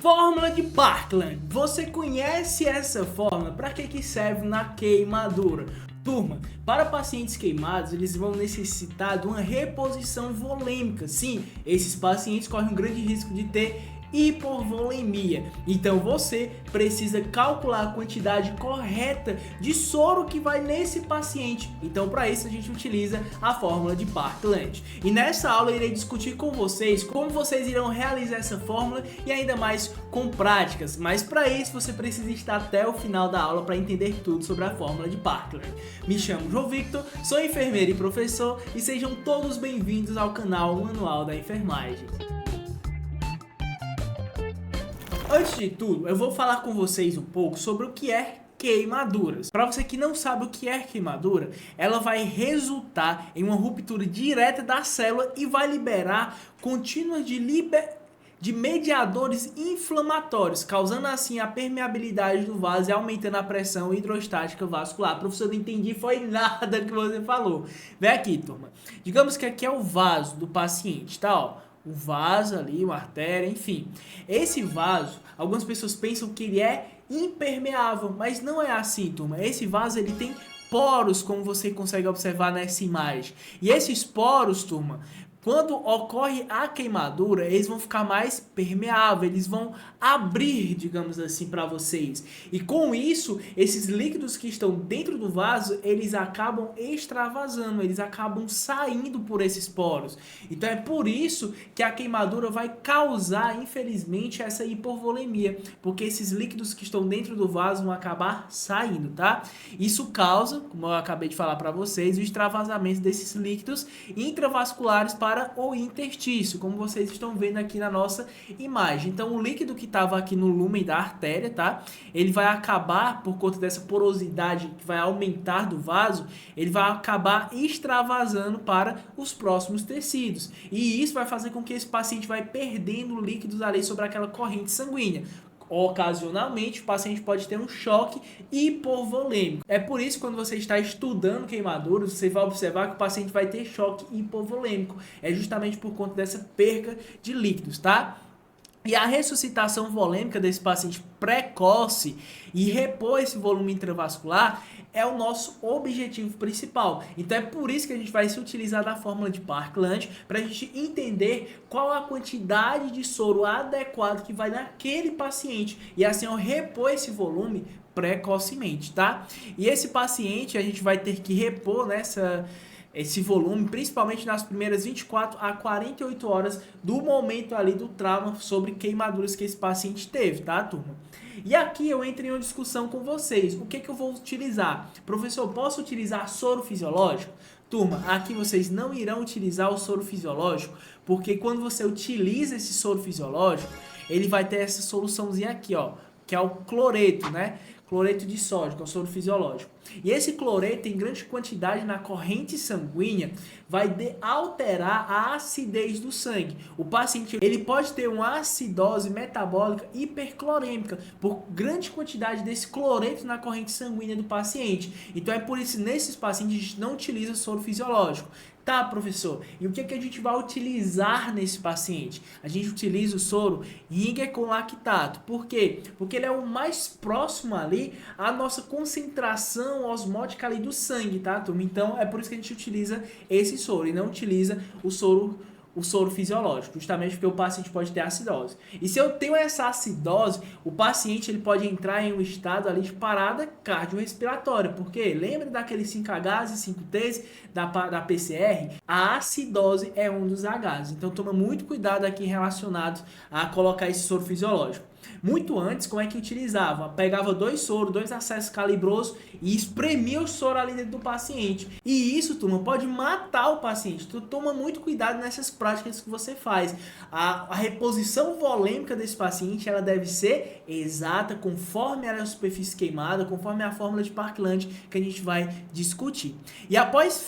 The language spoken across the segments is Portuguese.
Fórmula de Parkland. Você conhece essa fórmula? Para que serve na queimadura? Turma, para pacientes queimados, eles vão necessitar de uma reposição volêmica. Sim, esses pacientes correm um grande risco de ter hipovolemia. Então você precisa calcular a quantidade correta de soro que vai nesse paciente. Então para isso a gente utiliza a fórmula de Parkland. E nessa aula eu irei discutir com vocês como vocês irão realizar essa fórmula e ainda mais com práticas. Mas para isso você precisa estar até o final da aula para entender tudo sobre a fórmula de Parkland. Me chamo João Victor, sou enfermeiro e professor e sejam todos bem-vindos ao canal Manual da Enfermagem. Antes de tudo, eu vou falar com vocês um pouco sobre o que é queimaduras. Para você que não sabe o que é queimadura, ela vai resultar em uma ruptura direta da célula e vai liberar contínuas de mediadores inflamatórios, causando assim a permeabilidade do vaso e aumentando a pressão hidrostática vascular. Professor, não entendi, foi nada que você falou. Vem aqui, turma. Digamos que aqui é o vaso do paciente, tá? Ó. O vaso ali, uma artéria, enfim. Esse vaso, algumas pessoas pensam que ele é impermeável, mas não é assim, turma. Esse vaso, ele tem poros, como você consegue observar nessa imagem. E esses poros, turma, quando ocorre a queimadura, eles vão ficar mais permeáveis, eles vão abrir, digamos assim, para vocês. E com isso, esses líquidos que estão dentro do vaso, eles acabam extravasando, eles acabam saindo por esses poros. Então é por isso que a queimadura vai causar, infelizmente, essa hipovolemia, porque esses líquidos que estão dentro do vaso vão acabar saindo, tá? Isso causa, como eu acabei de falar para vocês, o extravasamento desses líquidos intravasculares para o interstício, como vocês estão vendo aqui na nossa imagem. Então o líquido que estava aqui no lúmen da artéria, tá? Ele vai acabar, por conta dessa porosidade que vai aumentar do vaso, ele vai acabar extravasando para os próximos tecidos. E isso vai fazer com que esse paciente vai perdendo líquidos ali sobre aquela corrente sanguínea. Ocasionalmente, o paciente pode ter um choque hipovolêmico. É por isso que quando você está estudando queimaduras, você vai observar que o paciente vai ter choque hipovolêmico. É justamente por conta dessa perca de líquidos, tá? E a ressuscitação volêmica desse paciente precoce e repor esse volume intravascular é o nosso objetivo principal. Então é por isso que a gente vai se utilizar da fórmula de Parkland para a gente entender qual a quantidade de soro adequado que vai naquele paciente e assim ó, repor esse volume precocemente, tá? E esse paciente a gente vai ter que repor esse volume, principalmente nas primeiras 24 a 48 horas do momento ali do trauma sobre queimaduras que esse paciente teve, tá, turma? E aqui eu entro em uma discussão com vocês. O que eu vou utilizar? Professor, posso utilizar soro fisiológico? Turma, aqui vocês não irão utilizar o soro fisiológico, porque quando você utiliza esse soro fisiológico, ele vai ter essa soluçãozinha aqui, ó, que é o cloreto, né? Cloreto de sódio, que é o soro fisiológico. E esse cloreto, em grande quantidade na corrente sanguínea, vai alterar a acidez do sangue. O paciente ele pode ter uma acidose metabólica hiperclorêmica por grande quantidade desse cloreto na corrente sanguínea do paciente. Então é por isso que nesses pacientes a gente não utiliza soro fisiológico. Tá, professor, e o que a gente vai utilizar nesse paciente? A gente utiliza o soro Ringer com lactato. Por quê? Porque ele é o mais próximo ali à nossa concentração osmótica ali do sangue, tá, turma? Então é por isso que a gente utiliza esse soro e não utiliza o soro fisiológico, justamente porque o paciente pode ter acidose. E se eu tenho essa acidose, o paciente ele pode entrar em um estado ali de parada cardiorrespiratória, porque lembra daqueles 5Hs e 5Ts da PCR? A acidose é um dos Hs, então toma muito cuidado aqui relacionado a colocar esse soro fisiológico. Muito antes, como é que utilizava? Pegava dois acessos calibrosos e espremia o soro ali dentro do paciente. E isso, turma, pode matar o paciente. Então toma muito cuidado nessas práticas que você faz. A reposição volêmica desse paciente, ela deve ser exata, conforme a superfície queimada, conforme a fórmula de Parkland que a gente vai discutir. E após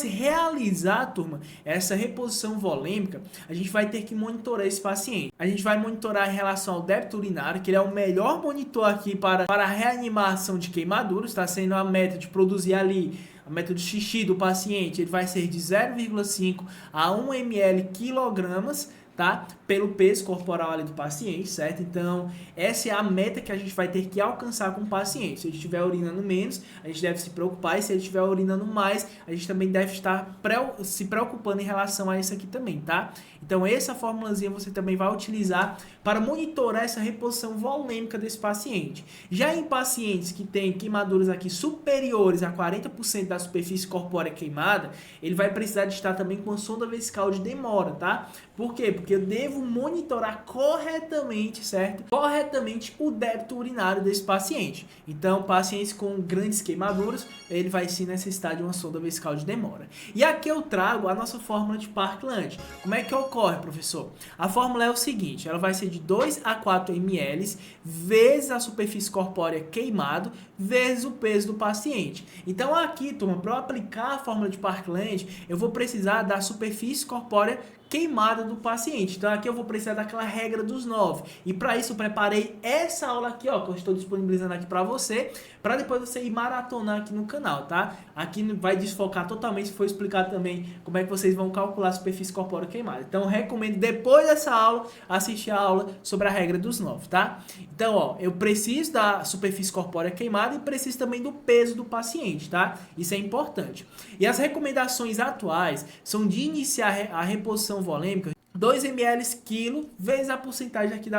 realizar, turma, essa reposição volêmica, a gente vai ter que monitorar esse paciente. A gente vai monitorar em relação ao débito urinário, que ele é o melhor monitor aqui para a reanimação de queimaduras, está sendo a meta de produzir ali a meta de xixi do paciente, ele vai ser de 0,5 a 1 ml quilogramas, tá? pelo peso corporal ali do paciente, certo? Então, essa é a meta que a gente vai ter que alcançar com o paciente. Se ele estiver urinando menos, a gente deve se preocupar, e se ele estiver urinando mais, a gente também deve estar se preocupando em relação a isso aqui também, tá? Então, essa formulazinha você também vai utilizar para monitorar essa reposição volêmica desse paciente. Já em pacientes que têm queimaduras aqui superiores a 40% da superfície corpórea queimada, ele vai precisar de estar também com a sonda vesical de demora, tá? Por quê? Porque eu devo monitorar corretamente, certo? Corretamente o débito urinário desse paciente. Então, pacientes com grandes queimaduras, ele vai sim necessitar de uma sonda vesical de demora. E aqui eu trago a nossa fórmula de Parkland. Como é que ocorre, professor? A fórmula é o seguinte, ela vai ser de 2 a 4 ml vezes a superfície corpórea queimado vezes o peso do paciente. Então aqui, turma, para eu aplicar a fórmula de Parkland, eu vou precisar da superfície corpórea queimada do paciente. Então aqui eu vou precisar daquela regra dos 9. E para isso eu preparei essa aula aqui, ó, que eu estou disponibilizando aqui para você, para depois você ir maratonar aqui no canal, tá? Aqui vai desfocar totalmente, foi explicado também como é que vocês vão calcular a superfície corpórea queimada. Então eu recomendo depois dessa aula assistir a aula sobre a regra dos 9, tá? Então, ó, eu preciso da superfície corpórea queimada e preciso também do peso do paciente, tá? Isso é importante. E as recomendações atuais são de iniciar a reposição volêmica 2 ml quilo vezes a porcentagem aqui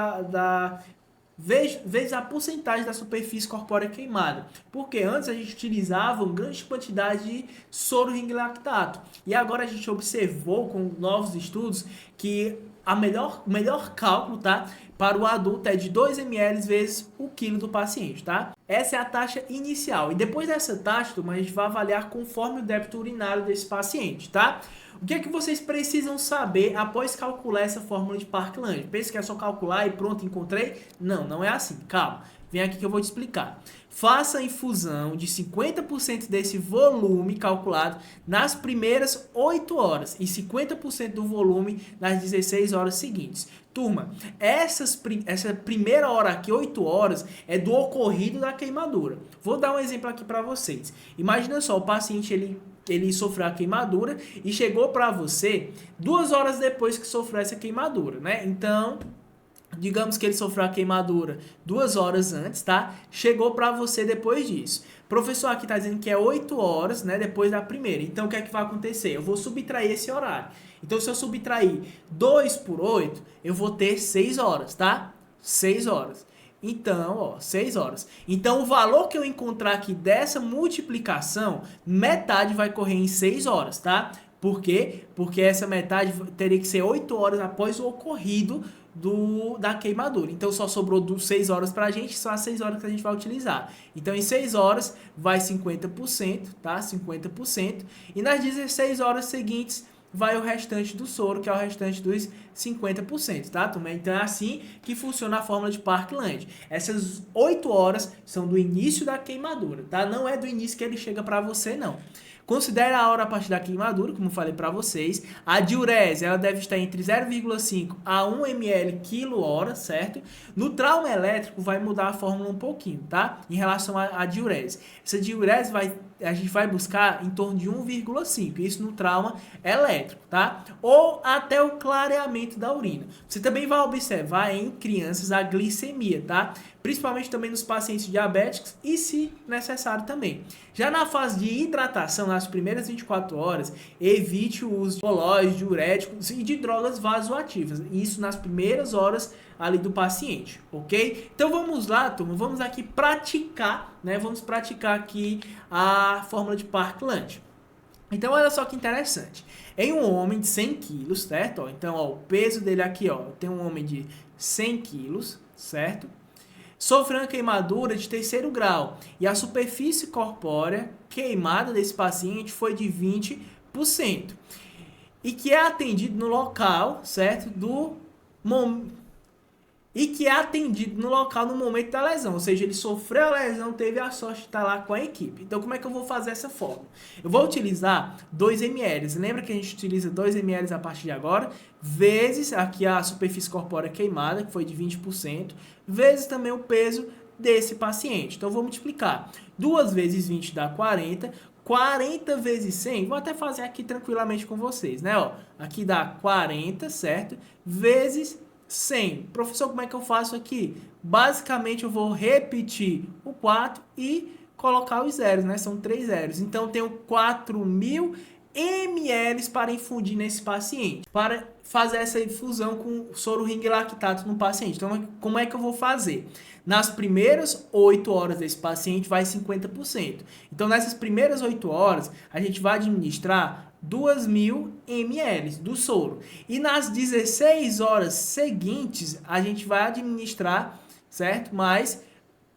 vezes a porcentagem da superfície corpórea queimada. Porque antes a gente utilizava uma grande quantidade de soro ringlactato. E agora a gente observou com novos estudos que o melhor cálculo, tá, para o adulto é de 2 ml vezes o quilo do paciente, tá? Essa é a taxa inicial. E depois dessa taxa, a gente vai avaliar conforme o débito urinário desse paciente, tá? O que é que vocês precisam saber após calcular essa fórmula de Parkland? Pensa que é só calcular e pronto, encontrei? Não, não é assim. Calma, vem aqui que eu vou te explicar. Faça a infusão de 50% desse volume calculado nas primeiras 8 horas e 50% do volume nas 16 horas seguintes. Turma, essa primeira hora aqui, 8 horas, é do ocorrido da queimadura. Vou dar um exemplo aqui para vocês. Imagina só, o paciente ele sofreu a queimadura e chegou para você 2 horas depois que sofreu essa queimadura, né? Então, digamos que ele sofreu a queimadura 2 horas antes, tá? Chegou para você depois disso. O professor aqui está dizendo que é 8 horas, né? Depois da primeira. Então, o que é que vai acontecer? Eu vou subtrair esse horário. Então, se eu subtrair 2 por 8, eu vou ter 6 horas, tá? 6 horas. Então, ó, 6 horas. Então, o valor que eu encontrar aqui dessa multiplicação, metade vai correr em 6 horas, tá? Por quê? Porque essa metade teria que ser 8 horas após o ocorrido da queimadura. Então, só sobrou 6 horas pra gente, são as 6 horas que a gente vai utilizar. Então, em 6 horas, vai 50%, tá? 50%. E nas 16 horas seguintes, vai o restante do soro, que é o restante dos 50%, tá, turma? Então é assim que funciona a fórmula de Parkland. Essas 8 horas são do início da queimadura, tá? Não é do início que ele chega para você, não. Considere a hora a partir da queimadura, como falei para vocês. A diurese, ela deve estar entre 0,5 a 1 ml quilo-hora, certo? No trauma elétrico vai mudar a fórmula um pouquinho, tá? Em relação à diurese. Essa diurese a gente vai buscar em torno de 1,5, isso no trauma elétrico, tá? Ou até o clareamento da urina. Você também vai observar em crianças a glicemia, tá? Principalmente também nos pacientes diabéticos e, se necessário, também. Já na fase de hidratação, nas primeiras 24 horas, evite o uso de colóides, diuréticos e de drogas vasoativas. Isso nas primeiras horas ali do paciente, ok? Então vamos lá, turma, vamos aqui praticar, né? Vamos praticar aqui a fórmula de Parkland. Então olha só que interessante. Em um homem de 100 quilos, certo? Ó, então ó, o peso dele aqui, ó, tem um homem de 100 quilos, certo? Sofreu uma queimadura de 3º grau e a superfície corpórea queimada desse paciente foi de 20% e que é atendido no local, certo? No momento da lesão, ou seja, ele sofreu a lesão, teve a sorte de estar lá com a equipe. Então, como é que eu vou fazer essa fórmula? Eu vou utilizar 2 ml, lembra que a gente utiliza 2 ml a partir de agora, vezes aqui a superfície corpórea queimada, que foi de 20%, vezes também o peso desse paciente. Então, eu vou multiplicar. 2 vezes 20 dá 40, 40 vezes 100, vou até fazer aqui tranquilamente com vocês, né? Ó, aqui dá 40, certo? Vezes 100. Professor, como é que eu faço aqui? Basicamente, eu vou repetir o 4 e colocar os zeros, né? São 3 zeros. Então, eu tenho 4.000 ml para infundir nesse paciente, para fazer essa infusão com soro ring lactato no paciente. Então, como é que eu vou fazer? Nas primeiras 8 horas desse paciente vai 50%. Então, nessas primeiras 8 horas, a gente vai administrar 2.000 ml do soro. E nas 16 horas seguintes, a gente vai administrar, certo? Mais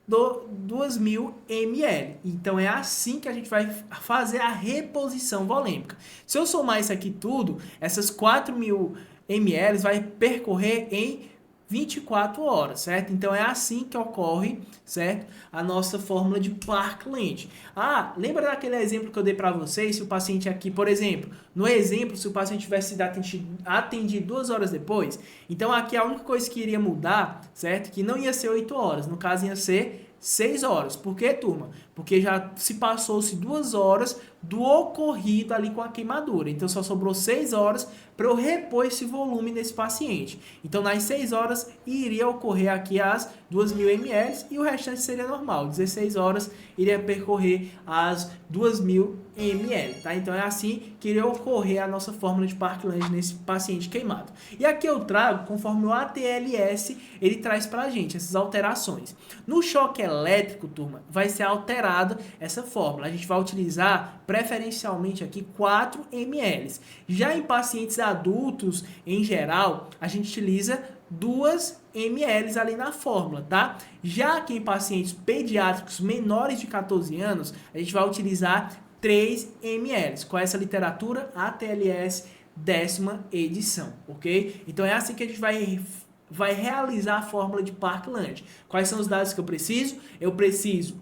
2.000 ml. Então é assim que a gente vai fazer a reposição volêmica. Se eu somar isso aqui tudo, essas 4.000 ml vai percorrer em 24 horas, certo? Então é assim que ocorre, certo? A nossa fórmula de Parkland. Ah, lembra daquele exemplo que eu dei para vocês? Se o paciente aqui, por exemplo, no exemplo, se o paciente tivesse sido atendido 2 horas depois, então aqui a única coisa que iria mudar, certo? Que não ia ser 8 horas, no caso ia ser 6 horas. Por quê, turma? Porque já se passou-se 2 horas do ocorrido ali com a queimadura. Então só sobrou 6 horas para eu repor esse volume nesse paciente. Então nas 6 horas iria ocorrer aqui as 2.000 ml e o restante seria normal. 16 horas iria percorrer as 2.000 ml, tá? Então é assim que iria ocorrer a nossa fórmula de Parkland nesse paciente queimado. E aqui eu trago, conforme o ATLS, ele traz pra gente essas alterações. No choque elétrico, turma, vai ser alterada essa fórmula. A gente vai utilizar preferencialmente aqui 4 ml. Já em pacientes adultos, em geral, a gente utiliza 2 ml ali na fórmula, tá? Já que em pacientes pediátricos menores de 14 anos, a gente vai utilizar 3 ml, com essa literatura ATLS 10ª edição, ok? Então é assim que a gente vai realizar a fórmula de Parkland. Quais são os dados que eu preciso? Eu preciso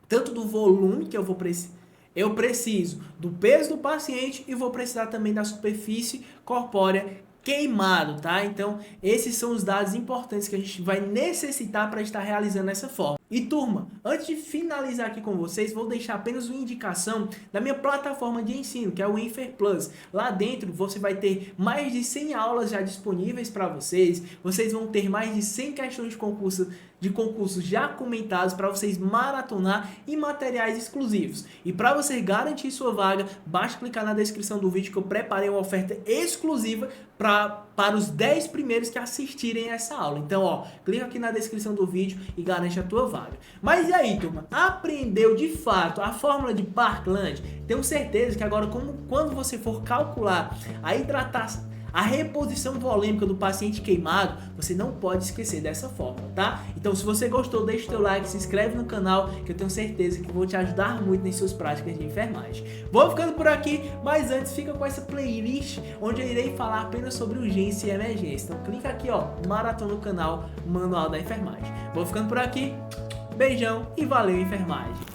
tanto do volume que eu preciso do peso do paciente e vou precisar também da superfície corpórea queimado, tá? Então, esses são os dados importantes que a gente vai necessitar para estar realizando essa fórmula. E turma, antes de finalizar aqui com vocês, vou deixar apenas uma indicação da minha plataforma de ensino, que é o Infer Plus. Lá dentro você vai ter mais de 100 aulas já disponíveis para vocês. Vocês vão ter mais de 100 questões de concursos já comentados para vocês maratonar e materiais exclusivos. E para você garantir sua vaga, basta clicar na descrição do vídeo que eu preparei uma oferta exclusiva para os 10 primeiros que assistirem essa aula. Então, ó, clica aqui na descrição do vídeo e garante a tua vaga. Mas e aí, turma? Aprendeu de fato a fórmula de Parkland? Tenho certeza que agora, quando você for calcular a hidratação, a reposição volêmica do paciente queimado, você não pode esquecer dessa fórmula, tá? Então, se você gostou, deixa o teu like, se inscreve no canal, que eu tenho certeza que vou te ajudar muito nas suas práticas de enfermagem. Vou ficando por aqui, mas antes fica com essa playlist, onde eu irei falar apenas sobre urgência e emergência. Então, clica aqui, ó, maratona no canal Manual da Enfermagem. Vou ficando por aqui, beijão e valeu, enfermagem!